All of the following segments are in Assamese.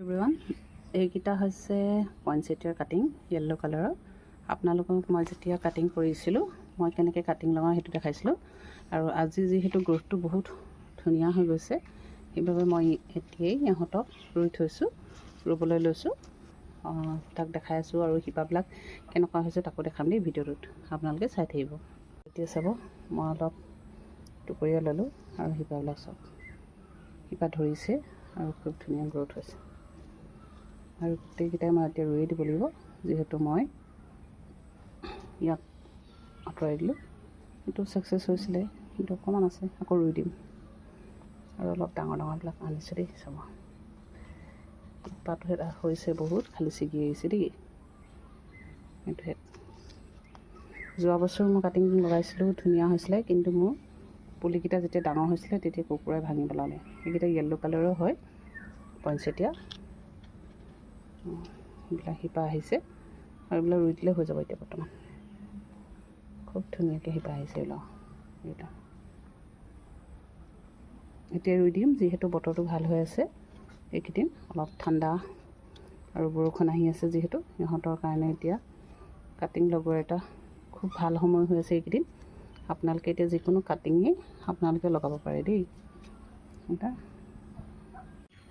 এভৰিৱান, এইকেইটা হৈছে পইনচেটিয়াৰ কাটিং য়েল্লো কালাৰৰ। আপোনালোকক মই যেতিয়া কাটিং কৰিছিলোঁ মই কেনেকৈ কাটিং লগাওঁ সেইটো দেখাইছিলোঁ। আৰু আজি যিহেতু গ্ৰোথটো বহুত ধুনীয়া হৈ গৈছে সেইবাবে মই এতিয়াই ইহঁতক ৰুই থৈছোঁ, ৰুবলৈ লৈছোঁ। তাক দেখাই আছোঁ আৰু শিপাবিলাক কেনেকুৱা হৈছে তাকো দেখাম দেই ভিডিঅ'টোত, আপোনালোকে চাই থাকিব। এতিয়া চাব, মই অলপ টুকুৰীয়া ল'লোঁ আৰু শিপাবিলাক চাওক, শিপা ধৰিছে আৰু খুব ধুনীয়া গ্ৰোথ হৈছে। আৰু গোটেইকেইটাই মই এতিয়া ৰুই দিব লাগিব, যিহেতু মই ইয়াক আঁতৰাই দিলোঁ। এইটো ছাকচেছ হৈছিলে, কিন্তু অকণমান আছে, আকৌ ৰুই দিম। আৰু অলপ ডাঙৰ ডাঙৰবিলাক আনিছোঁ দেই, চাব শিপাটো এটা হৈছে বহুত, খালি ছিগি আহিছে দেই। এইটোহে যোৱা বছৰ মই কাটিং লগাইছিলোঁ, ধুনীয়া হৈছিলে, কিন্তু মোৰ পুলিকেইটা যেতিয়া ডাঙৰ হৈছিলে তেতিয়া কুকুৰাই ভাঙি পেলালে। সেইকেইটা য়েল্লো কালাৰৰ হয়, পইনচেটিয়া। এইবিলাক শিপা আহিছে আৰু এইবিলাক ৰুই দিলে হৈ যাব। এতিয়া বৰ্তমান খুব ধুনীয়াকৈ শিপা আহিছে এইবিলাক। এতিয়া ৰুই দিম, যিহেতু বতৰটো ভাল হৈ আছে এইকেইদিন, অলপ ঠাণ্ডা আৰু বৰষুণ আহি আছে যিহেতু, ইহঁতৰ কাৰণে এতিয়া কাটিং লগোৱাৰ এটা খুব ভাল সময় হৈ আছে এইকেইদিন। আপোনালোকে এতিয়া যিকোনো কাটিঙেই আপোনালোকে লগাব পাৰে দেই এটা।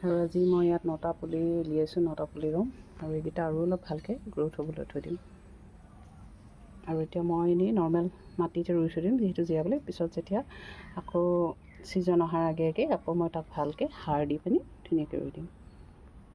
আৰু আজি মই ইয়াত 9টা পুলি উলিয়াইছোঁ, 9টা পুলি ৰুম আৰু এইকেইটা আৰু অলপ ভালকৈ গ্ৰোথ হ'বলৈ থৈ দিম। আৰু এতিয়া মই এনেই নৰ্মেল মাটিতে ৰুই থৈ দিম, যিহেতু জীয়াবলৈ পিছত যেতিয়া আকৌ ছিজন অহাৰ আগে আগে আকৌ মই তাক ভালকৈ সাৰ দি পিনি ধুনীয়াকৈ ৰুই দিম।